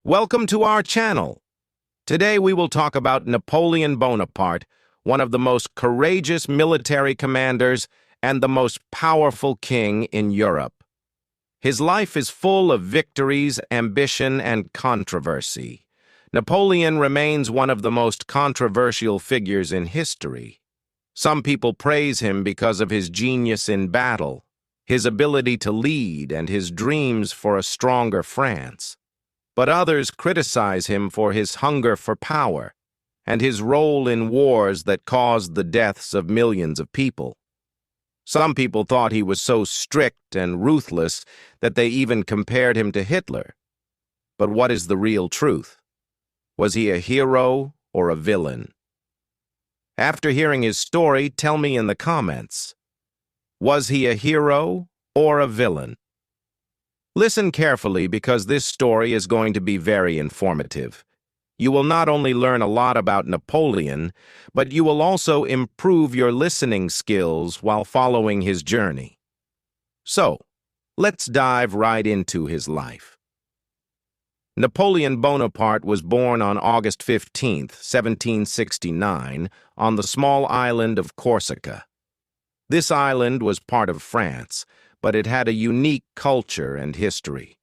Welcome to our channel. Today we will talk about Napoleon Bonaparte, one of the most courageous military commanders and the most powerful king in Europe. His life is full of victories, ambition, and controversy. Napoleon remains one of the most controversial figures in history. Some people praise him because of his genius in battle, his ability to lead, and his dreams for a stronger France. But others criticize him for his hunger for power and his role in wars that caused the deaths of millions of people. Some people thought he was so strict and ruthless that they even compared him to Hitler. But what is the real truth? Was he a hero or a villain? After hearing his story, tell me in the comments. Was he a hero or a villain? Listen carefully because this story is going to be very informative. You will not only learn a lot about Napoleon, but you will also improve your listening skills while following his journey. So, let's dive right into his life. Napoleon Bonaparte was born on August 15, 1769, on the small island of Corsica. This island was part of France, but it had a unique culture and history.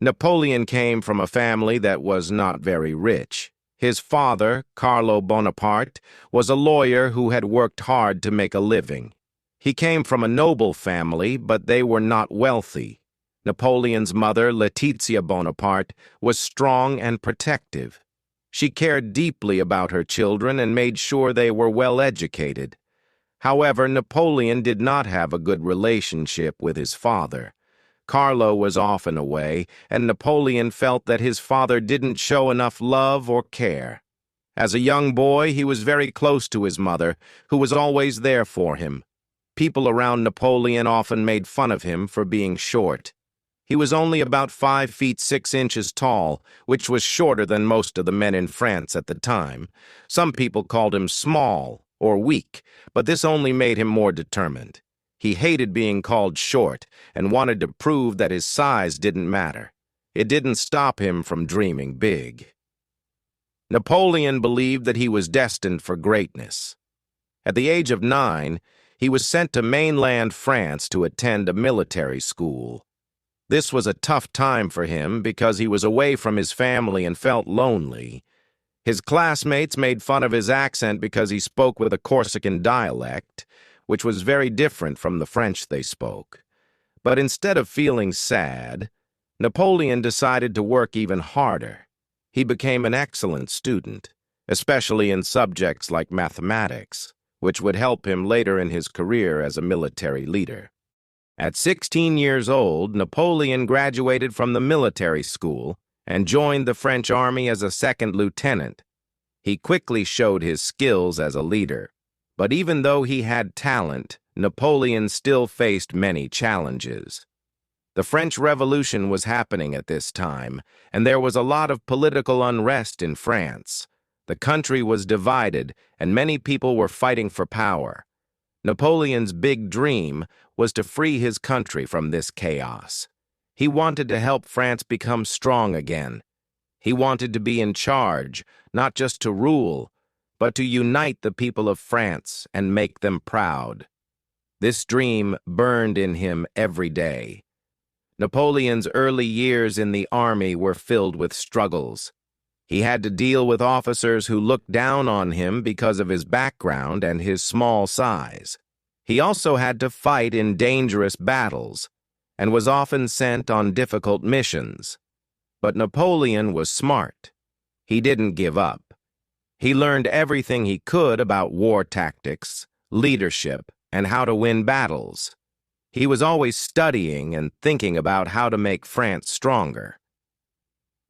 Napoleon came from a family that was not very rich. His father, Carlo Bonaparte, was a lawyer who had worked hard to make a living. He came from a noble family, but they were not wealthy. Napoleon's mother, Letizia Bonaparte, was strong and protective. She cared deeply about her children and made sure they were well educated. However, Napoleon did not have a good relationship with his father. Carlo was often away, and Napoleon felt that his father didn't show enough love or care. As a young boy, he was very close to his mother, who was always there for him. People around Napoleon often made fun of him for being short. He was only about 5 feet 6 inches tall, which was shorter than most of the men in France at the time. Some people called him small or weak, but this only made him more determined. He hated being called short and wanted to prove that his size didn't matter. It didn't stop him from dreaming big. Napoleon believed that he was destined for greatness. At the age of 9, he was sent to mainland France to attend a military school. This was a tough time for him because he was away from his family and felt lonely. His classmates made fun of his accent because he spoke with a Corsican dialect, which was very different from the French they spoke. But instead of feeling sad, Napoleon decided to work even harder. He became an excellent student, especially in subjects like mathematics, which would help him later in his career as a military leader. At 16 years old, Napoleon graduated from the military school and joined the French army as a second lieutenant. He quickly showed his skills as a leader. But even though he had talent, Napoleon still faced many challenges. The French Revolution was happening at this time, and there was a lot of political unrest in France. The country was divided, and many people were fighting for power. Napoleon's big dream was to free his country from this chaos. He wanted to help France become strong again. He wanted to be in charge, not just to rule, but to unite the people of France and make them proud. This dream burned in him every day. Napoleon's early years in the army were filled with struggles. He had to deal with officers who looked down on him because of his background and his small size. He also had to fight in dangerous battles and was often sent on difficult missions. But Napoleon was smart. He didn't give up. He learned everything he could about war tactics, leadership, and how to win battles. He was always studying and thinking about how to make France stronger.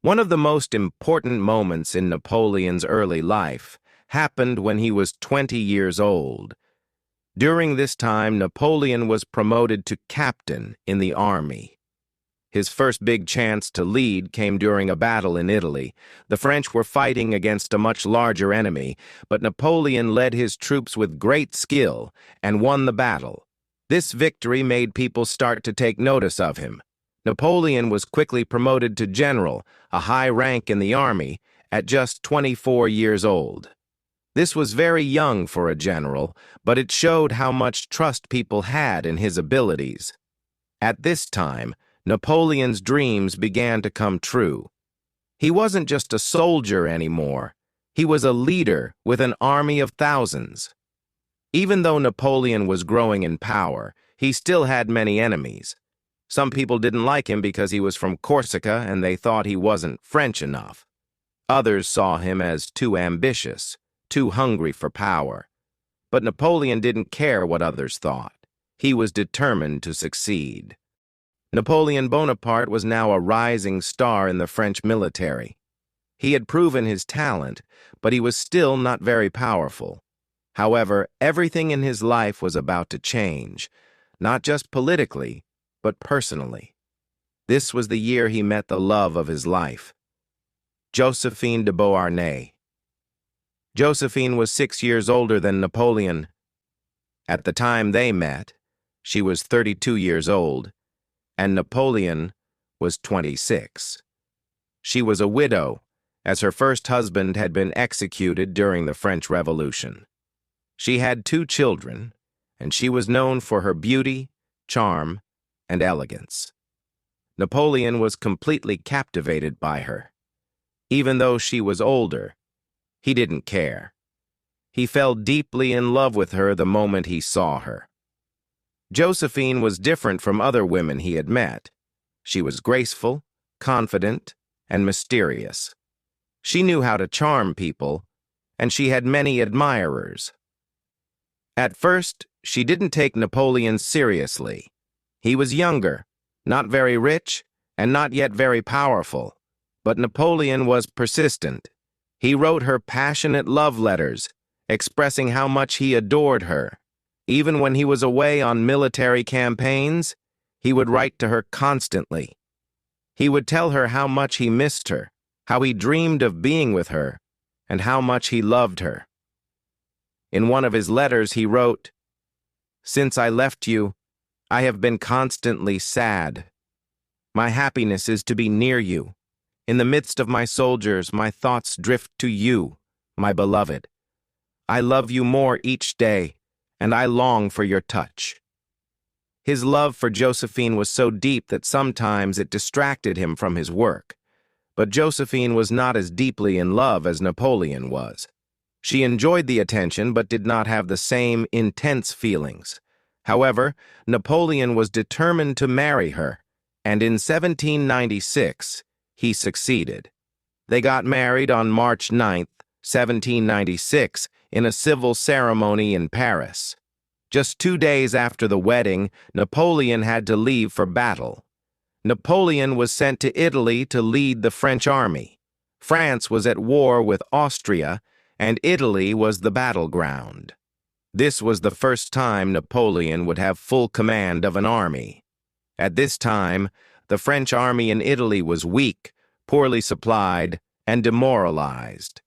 One of the most important moments in Napoleon's early life happened when he was 20 years old. During this time, Napoleon was promoted to captain in the army. His first big chance to lead came during a battle in Italy. The French were fighting against a much larger enemy, but Napoleon led his troops with great skill and won the battle. This victory made people start to take notice of him. Napoleon was quickly promoted to general, a high rank in the army, at just 24 years old. This was very young for a general, but it showed how much trust people had in his abilities. At this time, Napoleon's dreams began to come true. He wasn't just a soldier anymore. He was a leader with an army of thousands. Even though Napoleon was growing in power, he still had many enemies. Some people didn't like him because he was from Corsica and they thought he wasn't French enough. Others saw him as too ambitious, too hungry for power. But Napoleon didn't care what others thought. He was determined to succeed. Napoleon Bonaparte was now a rising star in the French military. He had proven his talent, but he was still not very powerful. However, everything in his life was about to change, not just politically, but personally. This was the year he met the love of his life, Josephine de Beauharnais. Josephine was 6 years older than Napoleon. At the time they met, she was 32 years old, and Napoleon was 26. She was a widow, as her first husband had been executed during the French Revolution. She had 2 children, and she was known for her beauty, charm, and elegance. Napoleon was completely captivated by her. Even though she was older, he didn't care. He fell deeply in love with her the moment he saw her. Josephine was different from other women he had met. She was graceful, confident, and mysterious. She knew how to charm people, and she had many admirers. At first, she didn't take Napoleon seriously. He was younger, not very rich, and not yet very powerful. But Napoleon was persistent. He wrote her passionate love letters, expressing how much he adored her. Even when he was away on military campaigns, he would write to her constantly. He would tell her how much he missed her, how he dreamed of being with her, and how much he loved her. In one of his letters he wrote, "Since I left you, I have been constantly sad. My happiness is to be near you. In the midst of my soldiers, my thoughts drift to you, my beloved. I love you more each day, and I long for your touch." His love for Josephine was so deep that sometimes it distracted him from his work. But Josephine was not as deeply in love as Napoleon was. She enjoyed the attention but did not have the same intense feelings. However, Napoleon was determined to marry her, and in 1796, he succeeded. They got married on March 9, 1796, in a civil ceremony in Paris. Just 2 days after the wedding, Napoleon had to leave for battle. Napoleon was sent to Italy to lead the French army. France was at war with Austria, and Italy was the battleground. This was the first time Napoleon would have full command of an army. At this time, the French army in Italy was weak, poorly supplied, and demoralized.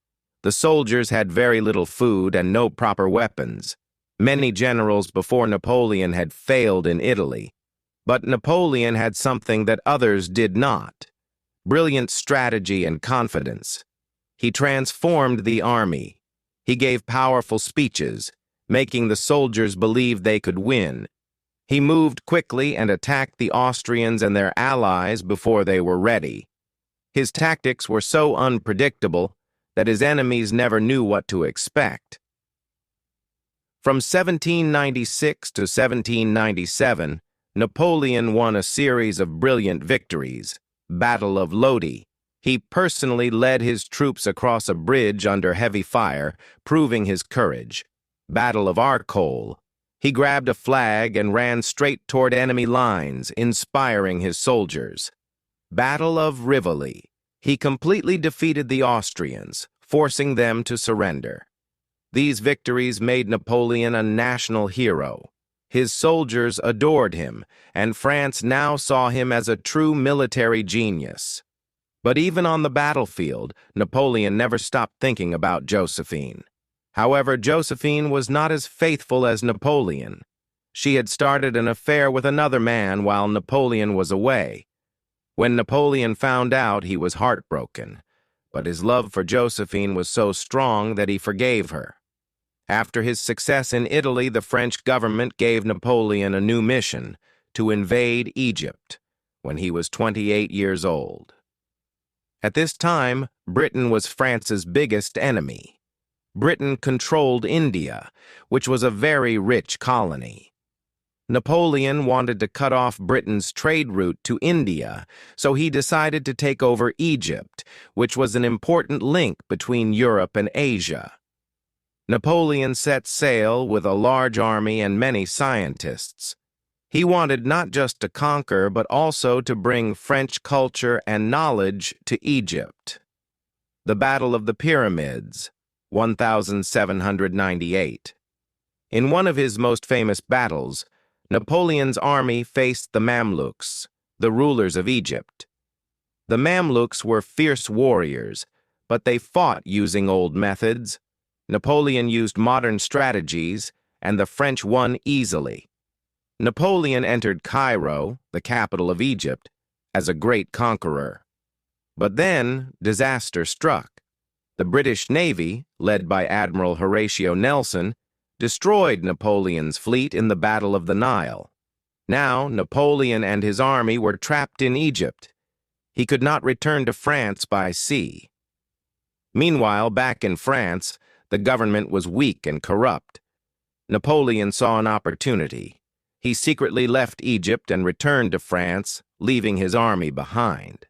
The soldiers had very little food and no proper weapons. Many generals before Napoleon had failed in Italy. But Napoleon had something that others did not: brilliant strategy and confidence. He transformed the army. He gave powerful speeches, making the soldiers believe they could win. He moved quickly and attacked the Austrians and their allies before they were ready. His tactics were so unpredictable that his enemies never knew what to expect. From 1796 to 1797, Napoleon won a series of brilliant victories. Battle of Lodi. He personally led his troops across a bridge under heavy fire, proving his courage. Battle of Arcole. He grabbed a flag and ran straight toward enemy lines, inspiring his soldiers. Battle of Rivoli. He completely defeated the Austrians, forcing them to surrender. These victories made Napoleon a national hero. His soldiers adored him, and France now saw him as a true military genius. But even on the battlefield, Napoleon never stopped thinking about Josephine. However, Josephine was not as faithful as Napoleon. She had started an affair with another man while Napoleon was away. When Napoleon found out, he was heartbroken, but his love for Josephine was so strong that he forgave her. After his success in Italy, the French government gave Napoleon a new mission to invade Egypt when he was 28 years old. At this time, Britain was France's biggest enemy. Britain controlled India, which was a very rich colony. Napoleon wanted to cut off Britain's trade route to India, so he decided to take over Egypt, which was an important link between Europe and Asia. Napoleon set sail with a large army and many scientists. He wanted not just to conquer, but also to bring French culture and knowledge to Egypt. The Battle of the Pyramids, 1798. In one of his most famous battles, Napoleon's army faced the Mamluks, the rulers of Egypt. The Mamluks were fierce warriors, but they fought using old methods. Napoleon used modern strategies, and the French won easily. Napoleon entered Cairo, the capital of Egypt, as a great conqueror. But then disaster struck. The British Navy, led by Admiral Horatio Nelson, destroyed Napoleon's fleet in the Battle of the Nile. Now Napoleon and his army were trapped in Egypt. He could not return to France by sea. Meanwhile, back in France, the government was weak and corrupt. Napoleon saw an opportunity. He secretly left Egypt and returned to France, leaving his army behind.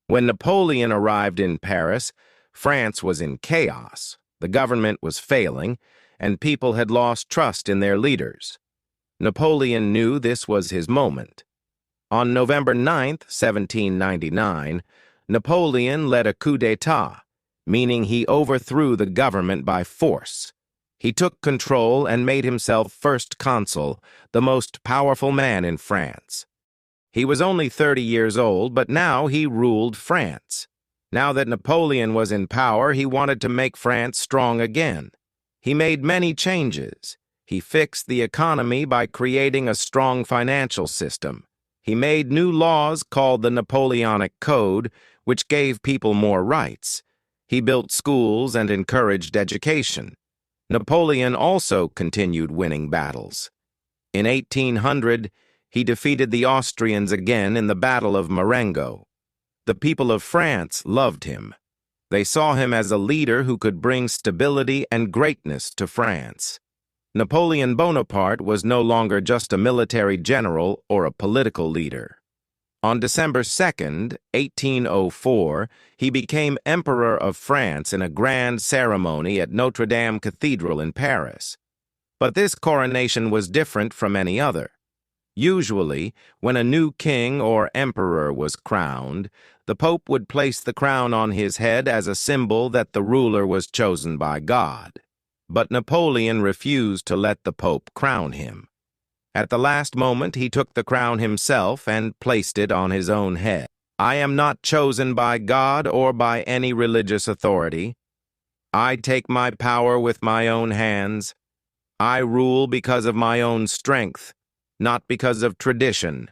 When Napoleon arrived in Paris, France was in chaos. The government was failing, and people had lost trust in their leaders. Napoleon knew this was his moment. On November 9, 1799, Napoleon led a coup d'etat, meaning he overthrew the government by force. He took control and made himself first consul, the most powerful man in France. He was only 30 years old, but now he ruled France. Now that Napoleon was in power, he wanted to make France strong again. He made many changes. He fixed the economy by creating a strong financial system. He made new laws called the Napoleonic Code, which gave people more rights. He built schools and encouraged education. Napoleon also continued winning battles. In 1800, he defeated the Austrians again in the Battle of Marengo. The people of France loved him. They saw him as a leader who could bring stability and greatness to France. Napoleon Bonaparte was no longer just a military general or a political leader. On December 2, 1804, he became Emperor of France in a grand ceremony at Notre Dame Cathedral in Paris. But this coronation was different from any other. Usually, when a new king or emperor was crowned, the Pope would place the crown on his head as a symbol that the ruler was chosen by God. But Napoleon refused to let the Pope crown him. At the last moment, he took the crown himself and placed it on his own head. "I am not chosen by God or by any religious authority. I take my power with my own hands. I rule because of my own strength, not because of tradition."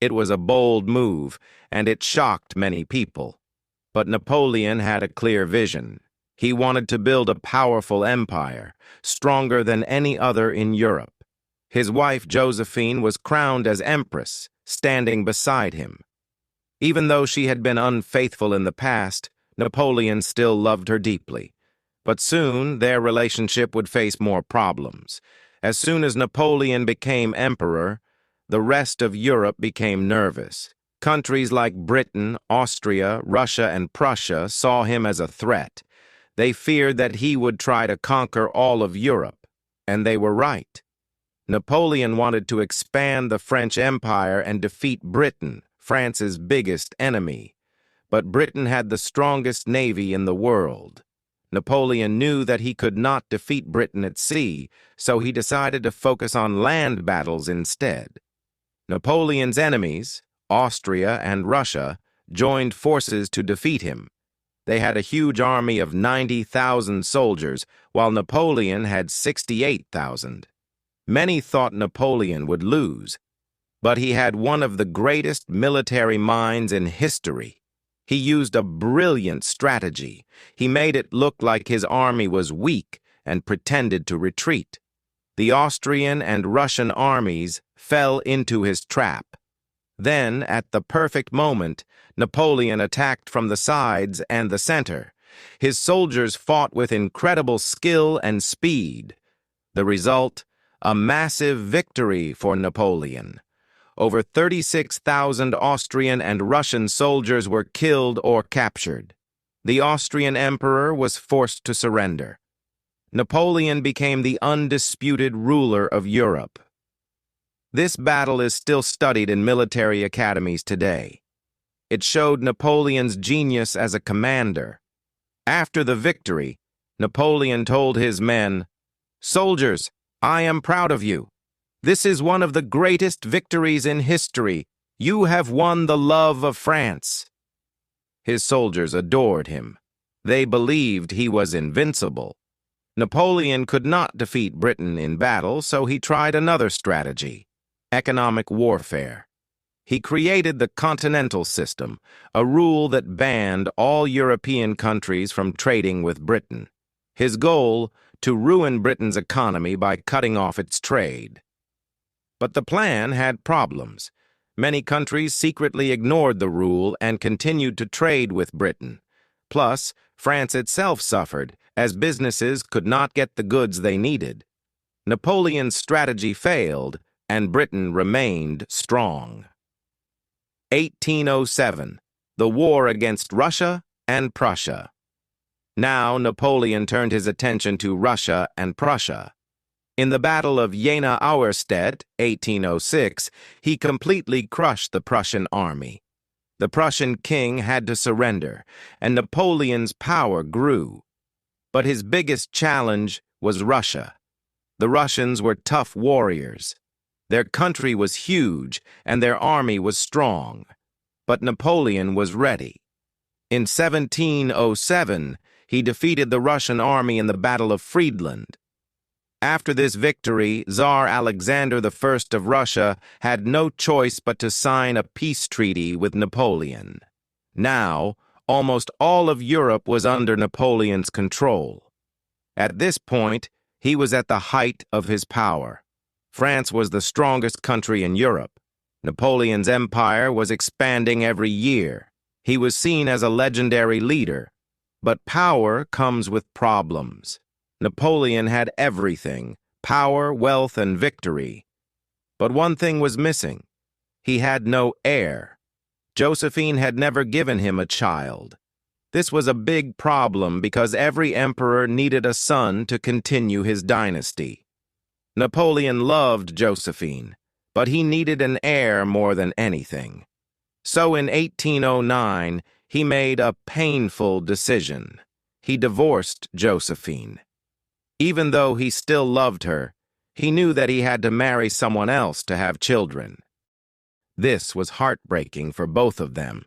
It was a bold move, and it shocked many people. But Napoleon had a clear vision. He wanted to build a powerful empire, stronger than any other in Europe. His wife Josephine was crowned as empress, standing beside him. Even though she had been unfaithful in the past, Napoleon still loved her deeply. But soon their relationship would face more problems. As soon as Napoleon became emperor, the rest of Europe became nervous. Countries like Britain, Austria, Russia, and Prussia saw him as a threat. They feared that he would try to conquer all of Europe, and they were right. Napoleon wanted to expand the French Empire and defeat Britain, France's biggest enemy. But Britain had the strongest navy in the world. Napoleon knew that he could not defeat Britain at sea, so he decided to focus on land battles instead. Napoleon's enemies, Austria and Russia, joined forces to defeat him. They had a huge army of 90,000 soldiers, while Napoleon had 68,000. Many thought Napoleon would lose. But he had one of the greatest military minds in history. He used a brilliant strategy. He made it look like his army was weak and pretended to retreat. The Austrian and Russian armies fell into his trap. Then, at the perfect moment, Napoleon attacked from the sides and the center. His soldiers fought with incredible skill and speed. The result? A massive victory for Napoleon. Over 36,000 Austrian and Russian soldiers were killed or captured. The Austrian emperor was forced to surrender. Napoleon became the undisputed ruler of Europe. This battle is still studied in military academies today. It showed Napoleon's genius as a commander. After the victory, Napoleon told his men, "Soldiers, I am proud of you. This is one of the greatest victories in history. You have won the love of France." His soldiers adored him. They believed he was invincible. Napoleon could not defeat Britain in battle, so he tried another strategy: economic warfare. He created the continental system, a rule that banned all European countries from trading with Britain. His goal: to ruin Britain's economy by cutting off its trade. But the plan had problems. Many countries secretly ignored the rule and continued to trade with Britain. Plus, France itself suffered, as businesses could not get the goods they needed. Napoleon's strategy failed, and Britain remained strong. 1807, the war against Russia and Prussia. Now Napoleon turned his attention to Russia and Prussia. In the Battle of Jena-Auerstedt, 1806, he completely crushed the Prussian army. The Prussian king had to surrender, and Napoleon's power grew. But his biggest challenge was Russia. The Russians were tough warriors. Their country was huge, and their army was strong. But Napoleon was ready. In 1707, he defeated the Russian army in the Battle of Friedland. After this victory, Tsar Alexander I of Russia had no choice but to sign a peace treaty with Napoleon. Now, almost all of Europe was under Napoleon's control. At this point, he was at the height of his power. France was the strongest country in Europe. Napoleon's empire was expanding every year. He was seen as a legendary leader. But power comes with problems. Napoleon had everything: power, wealth, and victory. But one thing was missing. He had no heir. Josephine had never given him a child. This was a big problem because every emperor needed a son to continue his dynasty. Napoleon loved Josephine, but he needed an heir more than anything. So in 1809, he made a painful decision. He divorced Josephine. Even though he still loved her, he knew that he had to marry someone else to have children. This was heartbreaking for both of them.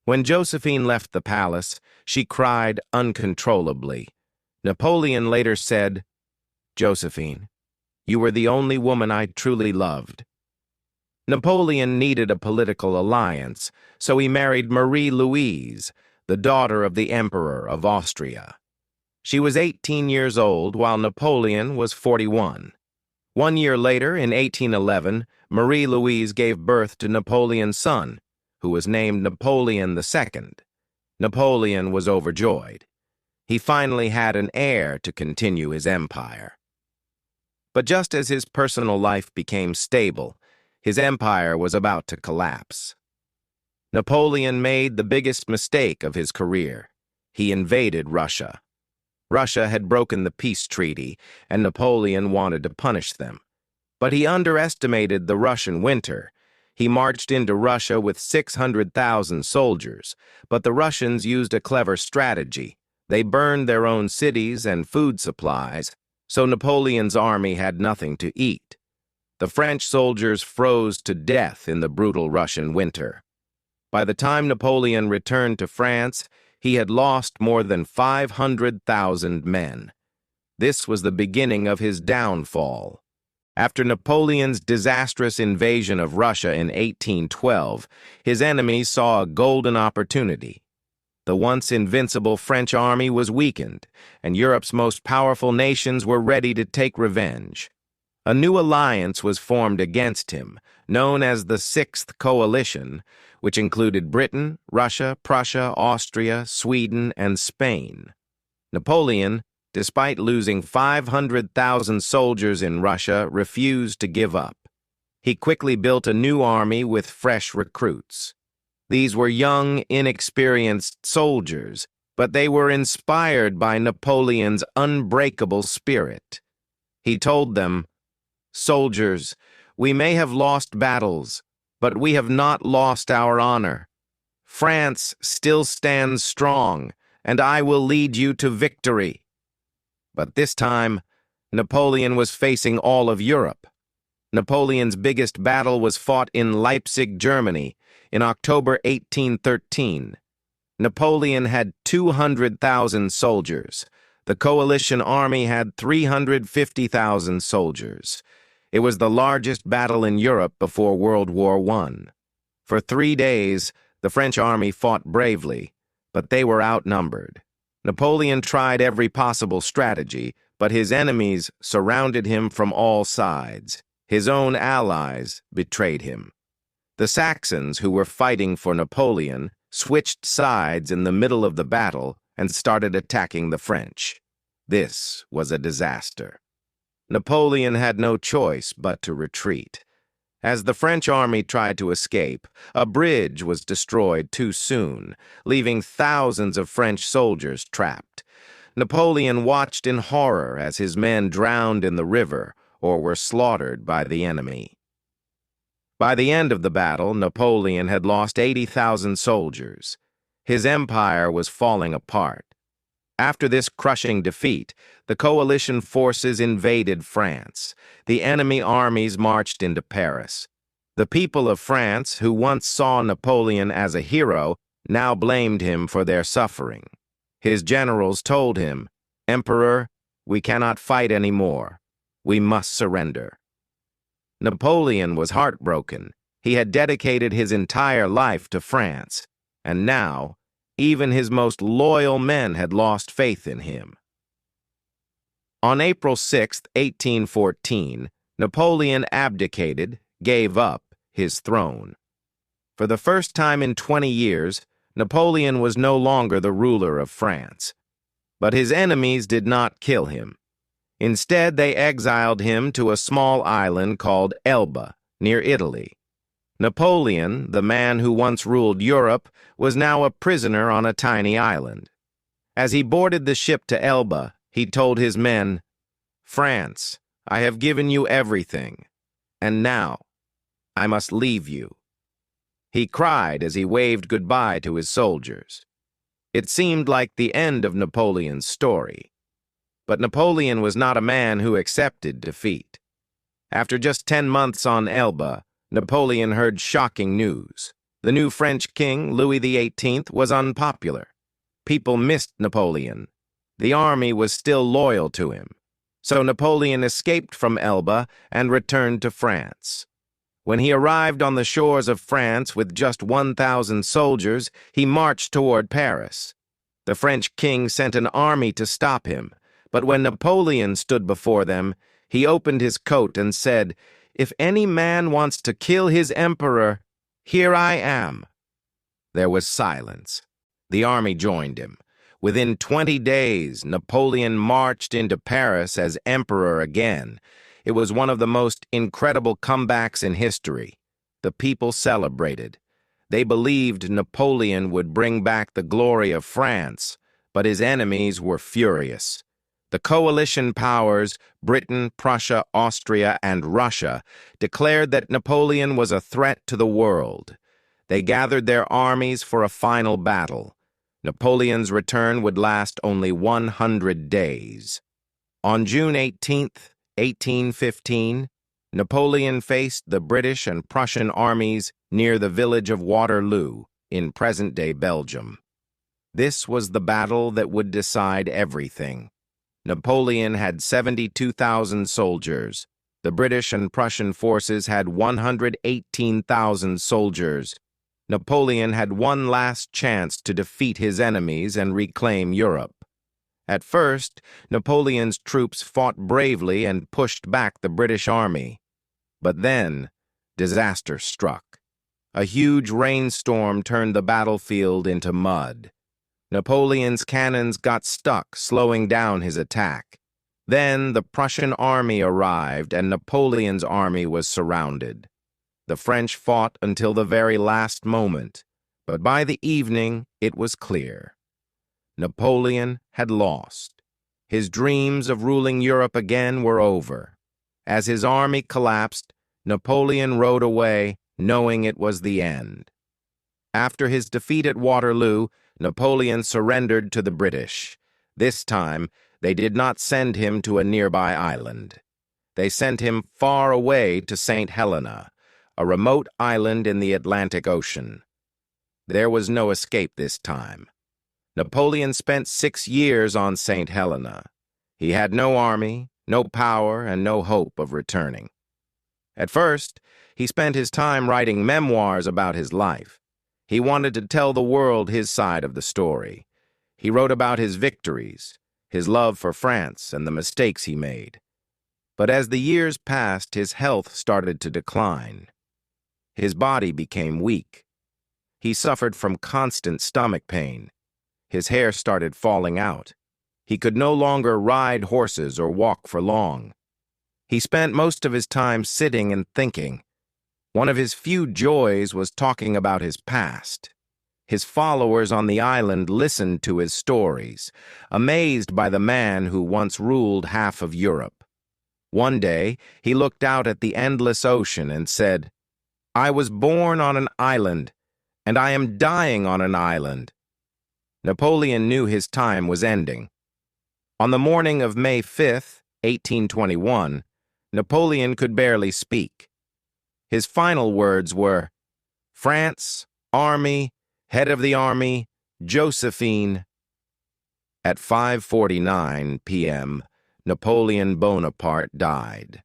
When Josephine left the palace, she cried uncontrollably. Napoleon later said, "Josephine, you were the only woman I truly loved." Napoleon needed a political alliance, so he married Marie-Louise, the daughter of the Emperor of Austria. She was 18 years old, while Napoleon was 41. 1 year later, in 1811, Marie-Louise gave birth to Napoleon's son, who was named Napoleon II. Napoleon was overjoyed. He finally had an heir to continue his empire. But just as his personal life became stable, his empire was about to collapse. Napoleon made the biggest mistake of his career. He invaded Russia. Russia had broken the peace treaty, and Napoleon wanted to punish them. But he underestimated the Russian winter. He marched into Russia with 600,000 soldiers, but the Russians used a clever strategy. They burned their own cities and food supplies, so Napoleon's army had nothing to eat. The French soldiers froze to death in the brutal Russian winter. By the time Napoleon returned to France, he had lost more than 500,000 men. This was the beginning of his downfall. After Napoleon's disastrous invasion of Russia in 1812, his enemies saw a golden opportunity. The once invincible French army was weakened, and Europe's most powerful nations were ready to take revenge. A new alliance was formed against him, known as the Sixth Coalition, which included Britain, Russia, Prussia, Austria, Sweden, and Spain. Napoleon, despite losing 500,000 soldiers in Russia, refused to give up. He quickly built a new army with fresh recruits. These were young, inexperienced soldiers, but they were inspired by Napoleon's unbreakable spirit. He told them, "Soldiers, we may have lost battles, but we have not lost our honor. France still stands strong, and I will lead you to victory." But this time, Napoleon was facing all of Europe. Napoleon's biggest battle was fought in Leipzig, Germany, in October 1813. Napoleon had 200,000 soldiers. The coalition army had 350,000 soldiers. It was the largest battle in Europe before World War I. For 3 days, the French army fought bravely, but they were outnumbered. Napoleon tried every possible strategy, but his enemies surrounded him from all sides. His own allies betrayed him. The Saxons, who were fighting for Napoleon, switched sides in the middle of the battle and started attacking the French. This was a disaster. Napoleon had no choice but to retreat. As the French army tried to escape, a bridge was destroyed too soon, leaving thousands of French soldiers trapped. Napoleon watched in horror as his men drowned in the river or were slaughtered by the enemy. By the end of the battle, Napoleon had lost 80,000 soldiers. His empire was falling apart. After this crushing defeat, the coalition forces invaded France. The enemy armies marched into Paris. The people of France, who once saw Napoleon as a hero, now blamed him for their suffering. His generals told him, "Emperor, we cannot fight anymore. We must surrender." Napoleon was heartbroken. He had dedicated his entire life to France, and now, even his most loyal men had lost faith in him. On April 6, 1814, Napoleon abdicated, gave up his throne. For the first time in 20 years, Napoleon was no longer the ruler of France. But his enemies did not kill him. Instead, they exiled him to a small island called Elba, near Italy. Napoleon, the man who once ruled Europe, was now a prisoner on a tiny island. As he boarded the ship to Elba, he told his men, "France, I have given you everything, and now I must leave you." He cried as he waved goodbye to his soldiers. It seemed like the end of Napoleon's story. But Napoleon was not a man who accepted defeat. After just 10 months on Elba, Napoleon heard shocking news. The new French king, Louis XVIII, was unpopular. People missed Napoleon. The army was still loyal to him. So Napoleon escaped from Elba and returned to France. When he arrived on the shores of France with just 1,000 soldiers, he marched toward Paris. The French king sent an army to stop him, but when Napoleon stood before them, he opened his coat and said, "If any man wants to kill his emperor, here I am." There was silence. The army joined him. Within 20 days, Napoleon marched into Paris as emperor again. It was one of the most incredible comebacks in history. The people celebrated. They believed Napoleon would bring back the glory of France, but his enemies were furious. The coalition powers, Britain, Prussia, Austria, and Russia, declared that Napoleon was a threat to the world. They gathered their armies for a final battle. Napoleon's return would last only 100 days. On June 18th, 1815, Napoleon faced the British and Prussian armies near the village of Waterloo in present-day Belgium. This was the battle that would decide everything. Napoleon had 72,000 soldiers. The British and Prussian forces had 118,000 soldiers. Napoleon had one last chance to defeat his enemies and reclaim Europe. At first, Napoleon's troops fought bravely and pushed back the British army. But then, disaster struck. A huge rainstorm turned the battlefield into mud. Napoleon's cannons got stuck, slowing down his attack. Then the Prussian army arrived, and Napoleon's army was surrounded. The French fought until the very last moment, but by the evening it was clear. Napoleon had lost. His dreams of ruling Europe again were over. As his army collapsed, Napoleon rode away, knowing it was the end. After his defeat at Waterloo, Napoleon surrendered to the British. This time, they did not send him to a nearby island. They sent him far away to St. Helena, a remote island in the Atlantic Ocean. There was no escape this time. Napoleon spent 6 years on St. Helena. He had no army, no power, and no hope of returning. At first, he spent his time writing memoirs about his life. He wanted to tell the world his side of the story. He wrote about his victories, his love for France, and the mistakes he made. But as the years passed, his health started to decline. His body became weak. He suffered from constant stomach pain. His hair started falling out. He could no longer ride horses or walk for long. He spent most of his time sitting and thinking. One of his few joys was talking about his past. His followers on the island listened to his stories, amazed by the man who once ruled half of Europe. One day, he looked out at the endless ocean and said, "I was born on an island, and I am dying on an island." Napoleon knew his time was ending. On the morning of May 5th, 1821, Napoleon could barely speak. His final words were, "France, army, head of the army, Josephine." At 5:49 p.m., Napoleon Bonaparte died.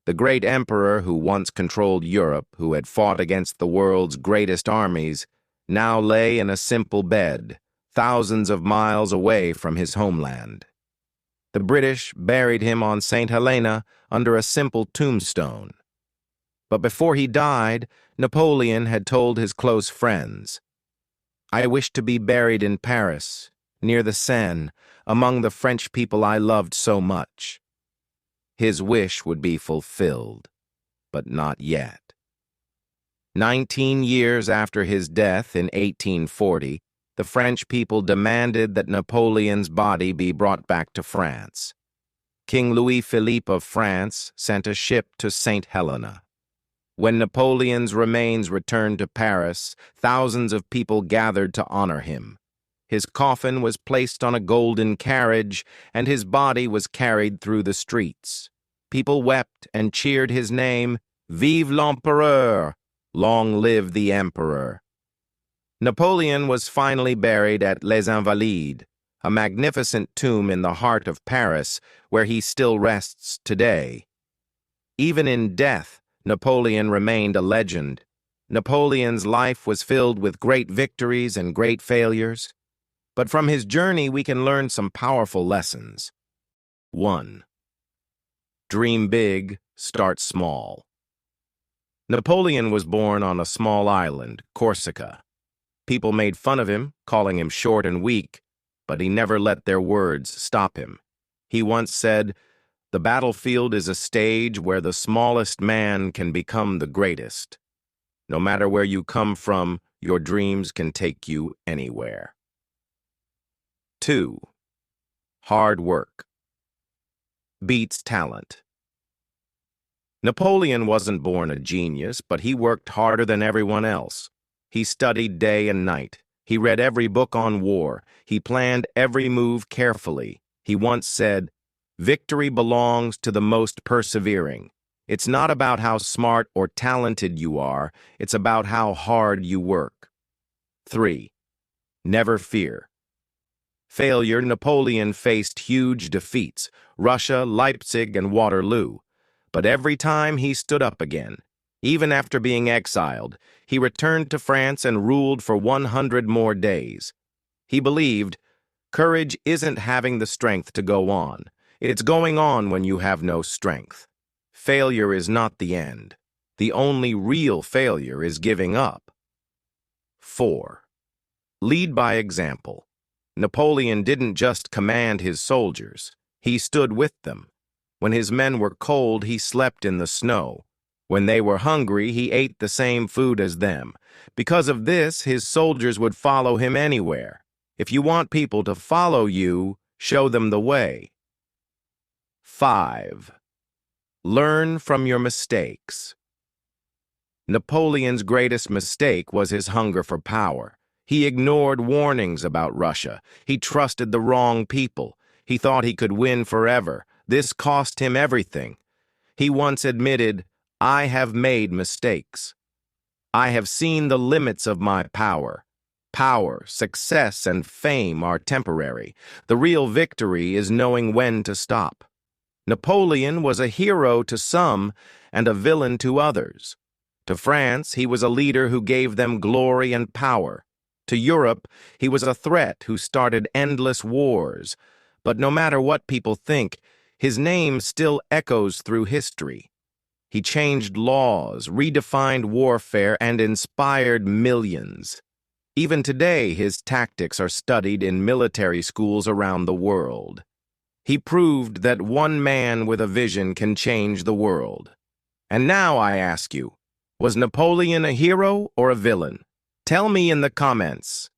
The great emperor who once controlled Europe, who had fought against the world's greatest armies, now lay in a simple bed, thousands of miles away from his homeland. The British buried him on St. Helena under a simple tombstone. But before he died, Napoleon had told his close friends, "I wish to be buried in Paris, near the Seine, among the French people I loved so much." His wish would be fulfilled, but not yet. 19 years after his death in 1840, the French people demanded that Napoleon's body be brought back to France. King Louis-Philippe of France sent a ship to St. Helena. When Napoleon's remains returned to Paris, thousands of people gathered to honor him. His coffin was placed on a golden carriage, and his body was carried through the streets. People wept and cheered his name, "Vive l'Empereur! Long live the Emperor!" Napoleon was finally buried at Les Invalides, a magnificent tomb in the heart of Paris, where he still rests today. Even in death, Napoleon remained a legend. Napoleon's life was filled with great victories and great failures. But from his journey, we can learn some powerful lessons. 1. Dream big, start small. Napoleon was born on a small island, Corsica. People made fun of him, calling him short and weak, but he never let their words stop him. He once said, "The battlefield is a stage where the smallest man can become the greatest. No matter where you come from, your dreams can take you anywhere." 2. Hard work beats talent. Napoleon wasn't born a genius, but he worked harder than everyone else. He studied day and night. He read every book on war. He planned every move carefully. He once said, "Victory belongs to the most persevering. It's not about how smart or talented you are, it's about how hard you work." 3. Never fear. Failure. Napoleon faced huge defeats, Russia, Leipzig, and Waterloo. But every time he stood up again. Even after being exiled, he returned to France and ruled for 100 more days. He believed, courage isn't having the strength to go on. It's going on when you have no strength. Failure is not the end. The only real failure is giving up. 4. Lead by example. Napoleon didn't just command his soldiers. He stood with them. When his men were cold, he slept in the snow. When they were hungry, he ate the same food as them. Because of this, his soldiers would follow him anywhere. If you want people to follow you, show them the way. 5. Learn from your mistakes. Napoleon's greatest mistake was his hunger for power. He ignored warnings about Russia. He trusted the wrong people. He thought he could win forever. This cost him everything. He once admitted, "I have made mistakes. I have seen the limits of my power. Power, success, and fame are temporary. The real victory is knowing when to stop." Napoleon was a hero to some and a villain to others. To France, he was a leader who gave them glory and power. To Europe, he was a threat who started endless wars. But no matter what people think, his name still echoes through history. He changed laws, redefined warfare, and inspired millions. Even today, his tactics are studied in military schools around the world. He proved that one man with a vision can change the world. And now I ask you, was Napoleon a hero or a villain? Tell me in the comments.